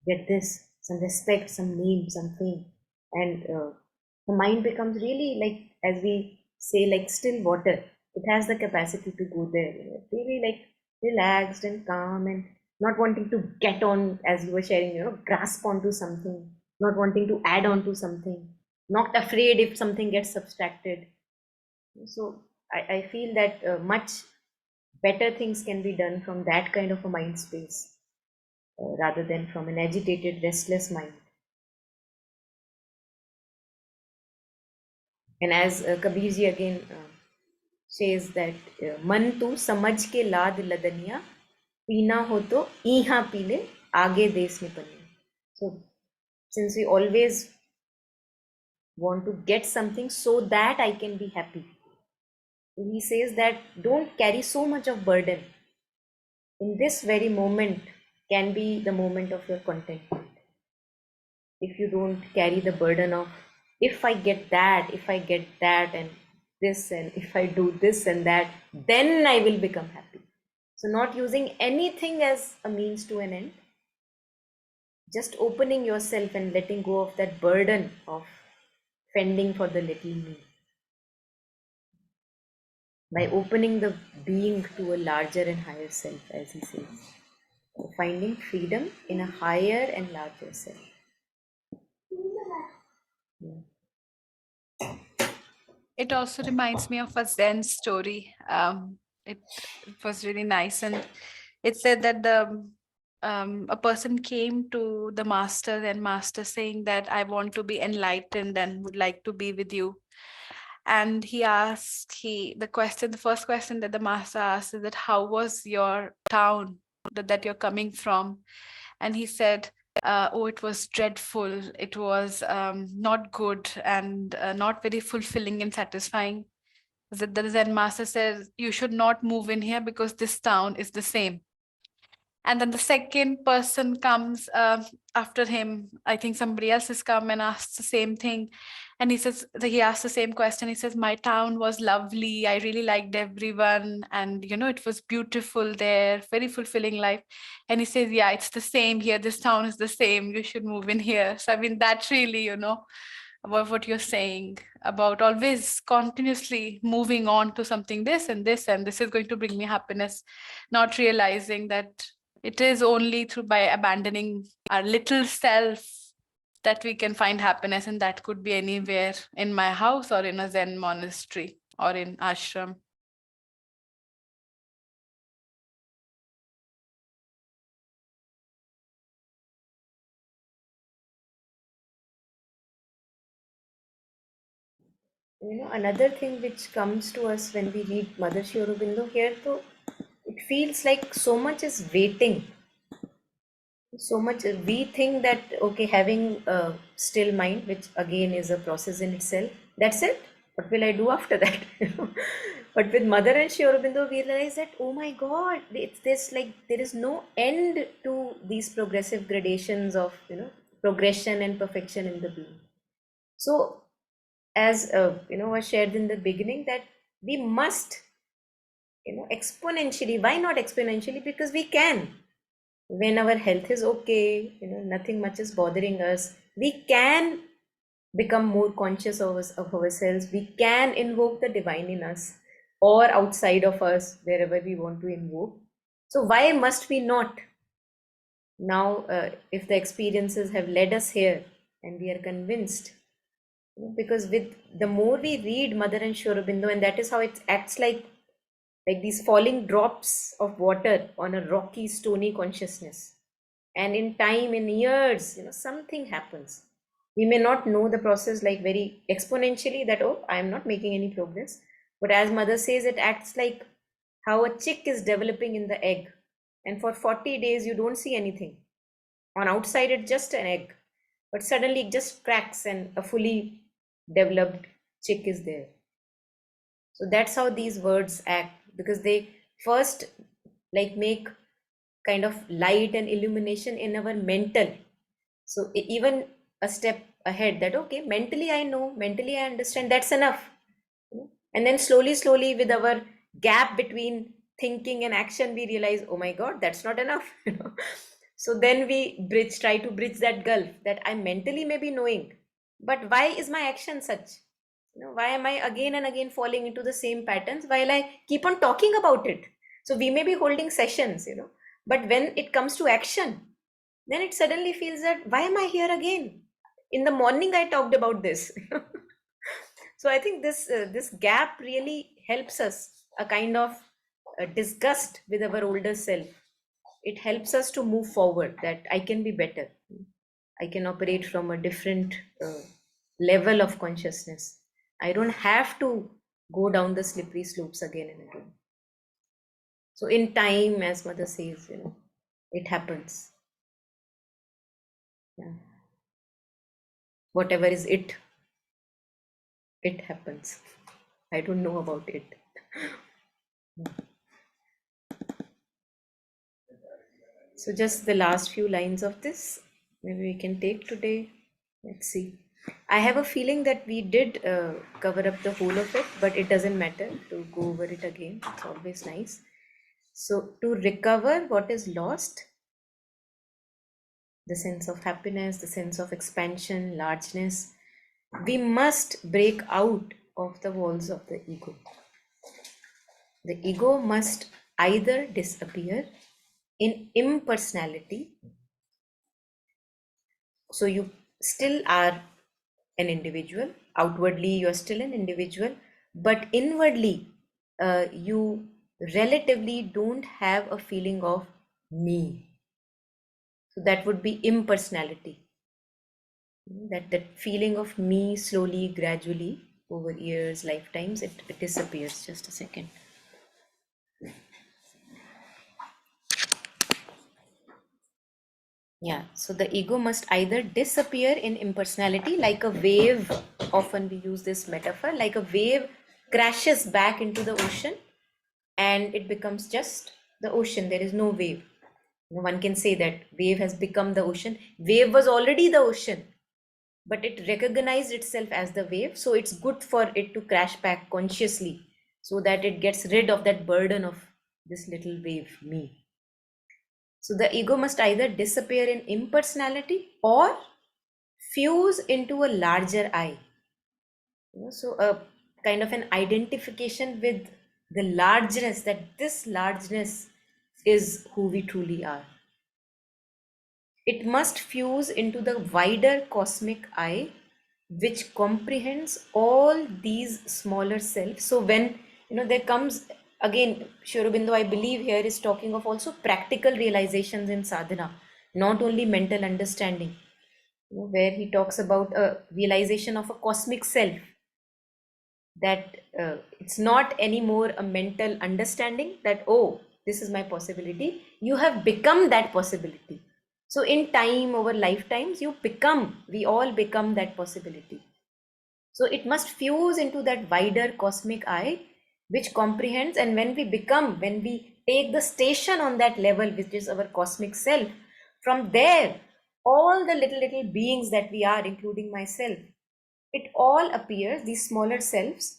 get this, some respect, some name, some fame. And the mind becomes really, like, as we say, like still water. It has the capacity to go there, really, like relaxed and calm, and not wanting to get on, as you were sharing, grasp onto something, not wanting to add on to something, not afraid if something gets subtracted. So I feel that much better things can be done from that kind of a mind space, rather than from an agitated, restless mind. And as Kabir ji again says that man tu samajh ke laad ladaniya, पीना हो तो इहा P ले, आगे देश में पनिया. So since we always want to get something so that I can be happy, he says that don't carry so much of burden. In this very moment can be the moment of your contentment. If you don't carry the burden of, if I get that, if I get that, and this, and if I do this and that, then I will become happy. So not using anything as a means to an end, just opening yourself and letting go of that burden of fending for the little me, by opening the being to a larger and higher self, as he says, finding freedom in a higher and larger self. Yeah. It also reminds me of a Zen story. It was really nice, and it said that a person came to the master, and master saying that I want to be enlightened and would like to be with you. And he asked, the first question that the master asked is that, how was your town that you're coming from? And he said, oh, it was dreadful. It was not good, and not very fulfilling and satisfying. The Zen master says, you should not move in here because this town is the same. And then the second person comes after him. I think somebody else has come and asked the same thing. And he asked the same question. He says, my town was lovely. I really liked everyone. And, it was beautiful there, very fulfilling life. And he says, yeah, it's the same here. This town is the same. You should move in here. So, I mean, that's really, about what you're saying about always continuously moving on to something, this and this, and this is going to bring me happiness, not realizing that it is only through by abandoning our little self that we can find happiness, and that could be anywhere, in my house or in a Zen monastery or in ashram. Another thing which comes to us when we read Mother Shri Aurobindo here, so it feels like so much is waiting. So much we think that, okay, having a still mind, which again is a process in itself, that's it. What will I do after that? But with Mother and Shri Aurobindo, we realize that, oh my God, it's this, like, there is no end to these progressive gradations of progression and perfection in the being. So as was shared in the beginning, that we must exponentially. Why not exponentially? Because we can. When our health is okay, nothing much is bothering us, we can become more conscious of ourselves. We can invoke the divine in us or outside of us, wherever we want to invoke. So why must we not? Now, if the experiences have led us here and we are convinced, because with the more we read Mother and Shri Aurobindo, and that is how it acts like these falling drops of water on a rocky, stony consciousness. And in time, in years, something happens. We may not know the process like very exponentially, that, oh, I am not making any progress. But as Mother says, it acts like how a chick is developing in the egg. And for 40 days, you don't see anything. On outside, it's just an egg. But suddenly it just cracks and a fully developed chick is there. So that's how these words act, because they first make kind of light and illumination in our mental. So even a step ahead, that okay, mentally I know, mentally I understand, that's enough. And then slowly with our gap between thinking and action, we realize, oh my god, that's not enough. So then we try to bridge that gulf, that I mentally may be knowing, but why is my action such? Why am I again and again falling into the same patterns while I keep on talking about it? So we may be holding sessions, but when it comes to action, then it suddenly feels that why am I here again? In the morning I talked about this. So I think this gap really helps us, a kind of disgust with our older self. It helps us to move forward, that I can be better, I can operate from a different level of consciousness. I don't have to go down the slippery slopes again and again. So in time, as mother says, it happens. Yeah. Whatever is it happens. I don't know about it. So just the last few lines of this, maybe we can take today. Let's see. I have a feeling that we did cover up the whole of it, but it doesn't matter to go over it again. It's always nice. So to recover what is lost, the sense of happiness, the sense of expansion, largeness, we must break out of the walls of the ego. The ego must either disappear in impersonality, so you still are an individual, outwardly you are still an individual, but inwardly you relatively don't have a feeling of me. So that would be impersonality. That feeling of me slowly, gradually, over years, lifetimes, it disappears. Just a second. Yeah, so the ego must either disappear in impersonality, like a wave. Often we use this metaphor, like a wave crashes back into the ocean and it becomes just the ocean. There is no wave. One can say that wave has become the ocean. Wave was already the ocean, but it recognized itself as the wave. So it's good for it to crash back consciously, so that it gets rid of that burden of this little wave, me. So the ego must either disappear in impersonality or fuse into a larger I. So a kind of an identification with the largeness, that this largeness is who we truly are. It must fuse into the wider cosmic I, which comprehends all these smaller selves. So when there comes again, Sri Aurobindo, I believe here is talking of also practical realizations in sadhana, not only mental understanding, where he talks about a realization of a cosmic self, that it's not anymore a mental understanding that, oh, this is my possibility. You have become that possibility. So in time, over lifetimes, we all become that possibility. So it must fuse into that wider cosmic I, which comprehends. And when we take the station on that level, which is our cosmic self, from there, all the little beings that we are, including myself, it all appears, these smaller selves,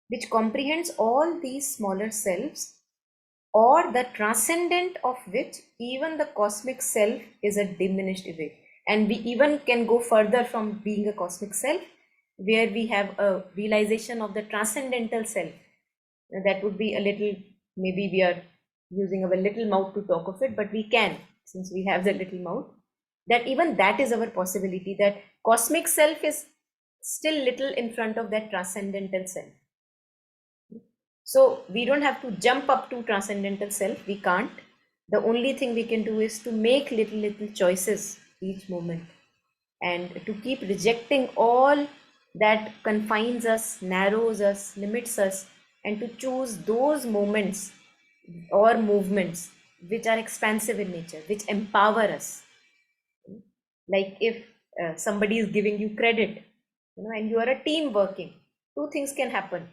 which comprehends all these smaller selves, or the transcendent of which even the cosmic self is a diminished image. And we even can go further from being a cosmic self, where we have a realization of the transcendental self. That would be a little, maybe we are using our little mouth to talk of it, but we can, since we have the little mouth, that even that is our possibility, that cosmic self is still little in front of that transcendental self. So we don't have to jump up to transcendental self. We can't. The only thing we can do is to make little choices each moment, and to keep rejecting all that confines us, narrows us, limits us, and to choose those moments or movements which are expansive in nature, which empower us. Like if somebody is giving you credit, and you are a team working, two things can happen.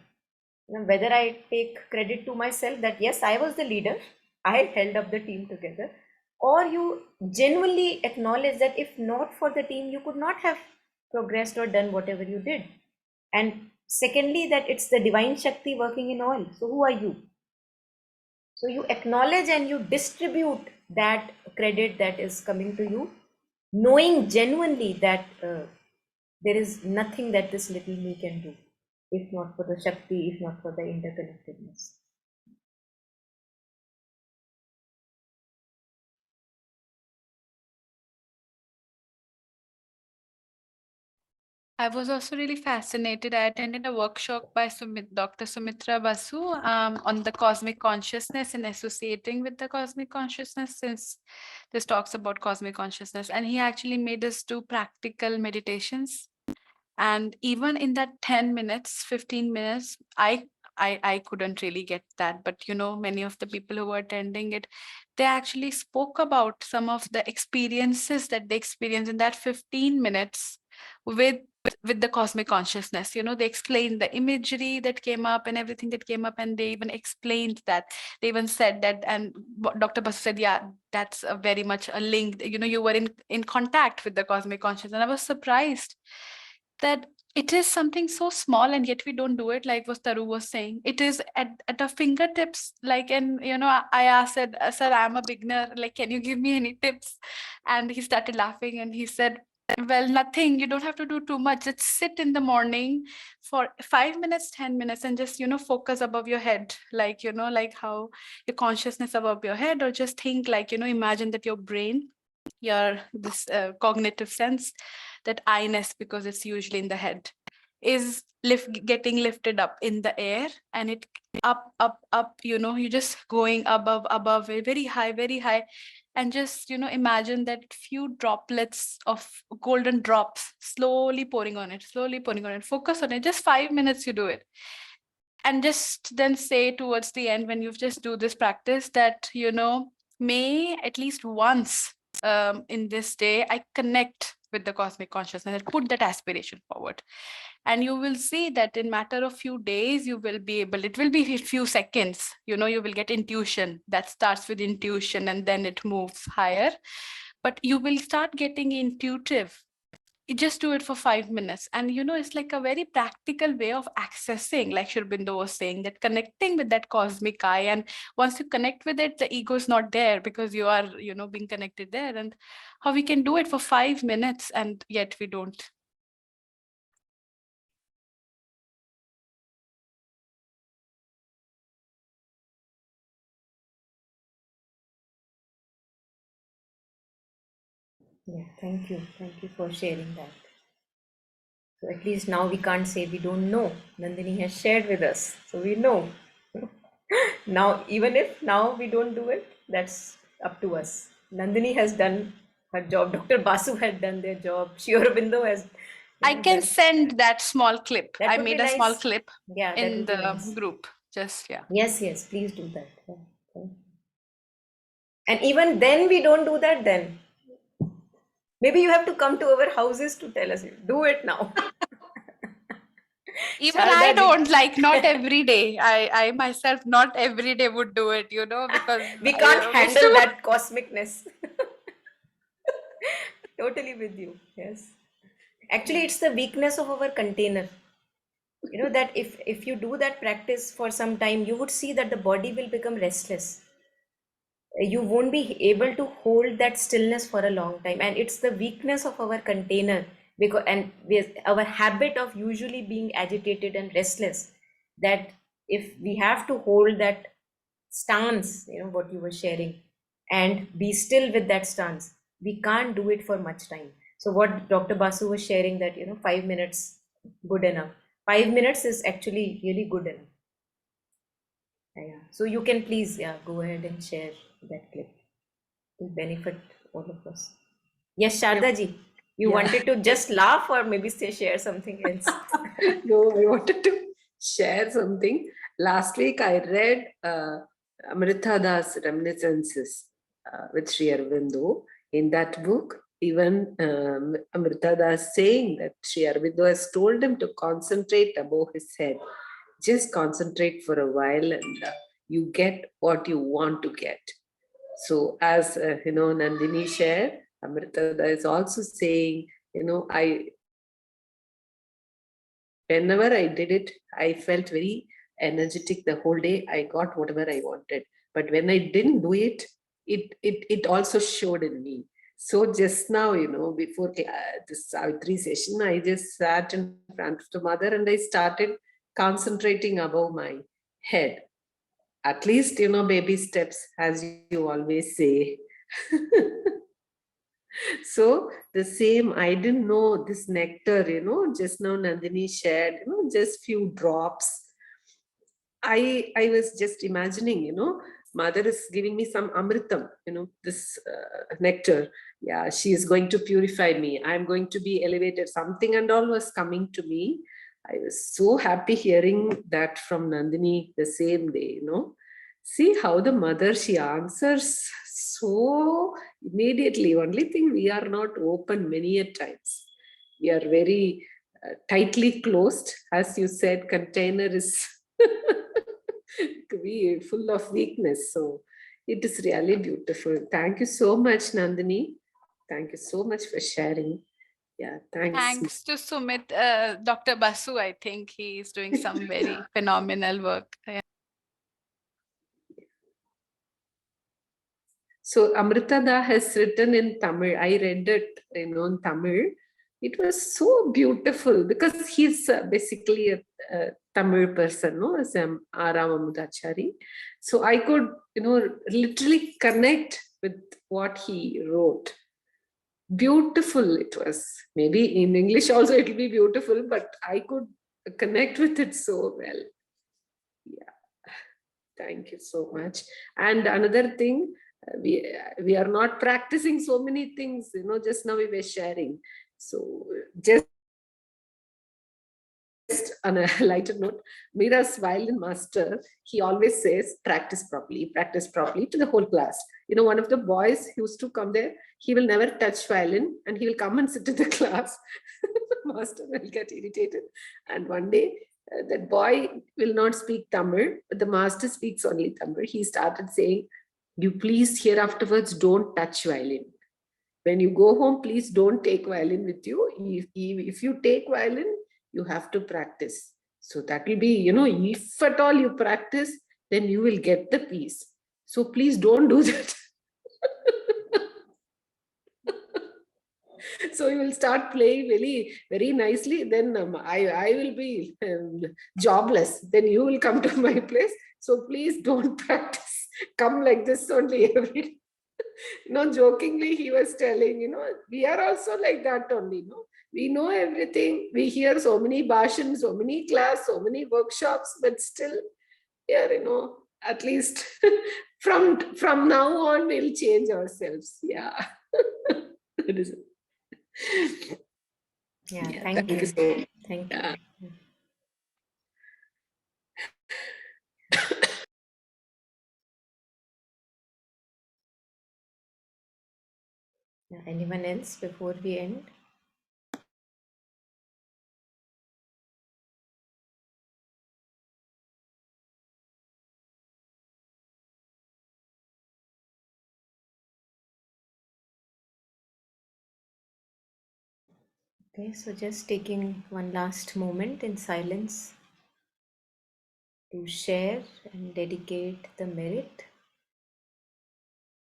Whether I take credit to myself that yes, I was the leader, I held up the team together, or you genuinely acknowledge that if not for the team, you could not have progressed or done whatever you did. And secondly, that it's the divine Shakti working in all. So who are you? So you acknowledge and you distribute that credit that is coming to you, knowing genuinely that there is nothing that this little me can do, if not for the Shakti, if not for the interconnectedness. I was also really fascinated. I attended a workshop by Dr. Sumitra Basu on the cosmic consciousness and associating with the cosmic consciousness, since this talks about cosmic consciousness. And he actually made us do practical meditations. And even in that 10 minutes, 15 minutes, I couldn't really get that. But, you know, many of the people who were attending it, they actually spoke about some of the experiences that they experienced in that 15 minutes with the cosmic consciousness. You know, they explained the imagery that came up and everything that came up, and they even explained that. They even said that, and Dr. Basu said, yeah, that's a very much a link. You know, you were in contact with the cosmic consciousness. And I was surprised that it is something so small, and yet we don't do it. Like what Taru was saying, it is at our fingertips. Like, and you know, I asked, said, sir, I'm a beginner, like, can you give me any tips? And he started laughing and he said, well, nothing, you don't have to do too much. Just sit in the morning for 5 minutes, 10 minutes, and just, you know, focus above your head, like, you know, like how your consciousness above your head, or just think, like, you know, imagine that your brain, your this cognitive sense, that I-ness, because it's usually in the head, is getting lifted up in the air, and it up, you know, you're just going above, very high, and just, you know, imagine that few droplets of golden drops slowly pouring on it, focus on it, just 5 minutes you do it. And just then say towards the end, when you've just do this practice, that, you know, may at least once in this day I connect with the cosmic consciousness and put that aspiration forward. And you will see that in matter of few days, you will be able, it will be a few seconds, you know, you will get intuition that starts with intuition and then it moves higher. But you will start getting intuitive. You just do it for 5 minutes. And, you know, it's like a very practical way of accessing, like Sri Aurobindo was saying, that connecting with that cosmic eye. And once you connect with it, the ego is not there, because you are, you know, being connected there. And how we can do it for 5 minutes and yet we don't. Yeah, thank you for sharing that. So at least now we can't say we don't know. Nandini has shared with us, so we know. Now, even if now we don't do it, that's up to us. Nandini has done her job. Dr. Basu had done their job. Sri Aurobindo has. I can send that small clip. That I would be made a small nice. clip Yeah, that in would be the nice. group. Just, yeah. Yes, please do that. Yeah. And even then we don't do that, then maybe you have to come to our houses to tell us, do it now. Even Sharda I ji. don't, like, not every day. I myself not every day would do it, you know, because We can't it's handle too- that cosmicness. Totally with you. Yes. Actually, it's the weakness of our container. You know, that if you do that practice for some time, you would see that the body will become restless. You won't be able to hold that stillness for a long time, and it's the weakness of our container, because our habit of usually being agitated and restless, that if we have to hold that stance, you know, what you were sharing, and be still with that stance, we can't do it for much time. So what Dr. Basu was sharing, that, you know, 5 minutes good enough. 5 minutes is actually really good enough. Yeah. So you can please, go ahead and share that clip to benefit all of us. Yes, Sharda ji, you wanted to just laugh or maybe say share something else? No, I wanted to share something. Last week I read Amrita Das Reminiscences with Sri Aurobindo. In that book, even Amrita Das saying that Sri Aurobindo has told him to concentrate above his head. Just concentrate for a while and you get what you want to get. So as Nandini shared, Amritada is also saying, whenever I did it, I felt very energetic the whole day. I got whatever I wanted. But when I didn't do it, it also showed in me. So just now, before this Savitri session, I just sat in front of the mother and I started concentrating above my head. At least, baby steps, as you always say. So the same, I didn't know this nectar, just now Nandini shared, just few drops. I was just imagining, mother is giving me some amritam, this nectar. Yeah, she is going to purify me. I'm going to be elevated. Something and all was coming to me. I was so happy hearing that from Nandini the same day, See how the mother, she answers so immediately. Only thing, we are not open many a times. We are very tightly closed. As you said, container is be full of weakness. So it is really beautiful. Thank you so much, Nandini. Thank you so much for sharing. Yeah, thanks. Thanks to Sumit, Dr. Basu, I think he is doing some very phenomenal work. Yeah. So Amritada has written in Tamil. I read it, in Tamil. It was so beautiful because he's basically a Tamil person, no, as Aramamudachari. So I could, literally connect with what he wrote. Beautiful it was. Maybe in English also it will be beautiful, but I could connect with it so well. Yeah. Thank you so much. And another thing, we are not practicing so many things, just now we were sharing. So just on a lighter note, Mira's violin master, he always says, practice properly to the whole class. One of the boys used to come there, he will never touch violin and he will come and sit in the class. Master will get irritated. And one day, that boy will not speak Tamil, but the master speaks only Tamil. He started saying, you please here afterwards don't touch violin. When you go home, please don't take violin with you. If you take violin, you have to practice. So that will be, if at all you practice, then you will get the peace. So please don't do that. So you will start playing very, very nicely. Then I will be jobless. Then you will come to my place. So please don't practice. Come like this only every day. Jokingly he was telling, we are also like that only. We know everything. We hear so many bhashan, so many class, so many workshops, but still, yeah, at least from now on, we'll change ourselves. Yeah. That is it. Yeah, Yeah, thank you. so, Thank yeah. you. Yeah, anyone else before we end? Okay, so just taking one last moment in silence to share and dedicate the merit,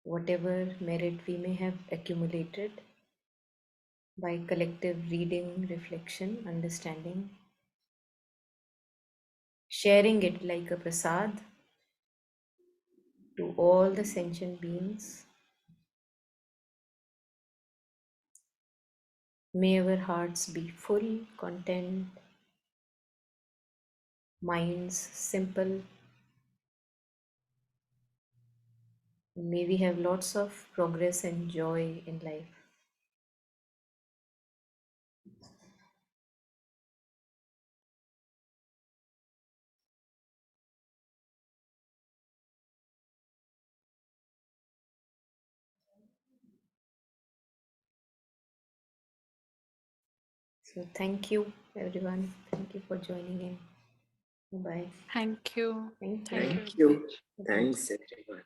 whatever merit we may have accumulated by collective reading, reflection, understanding, sharing it like a prasad to all the sentient beings. May our hearts be full, content, minds simple. May we have lots of progress and joy in life. So thank you, everyone. Thank you for joining in. Bye. Thank you. Thank you. Thank you Thank very you. much. Thanks, everyone.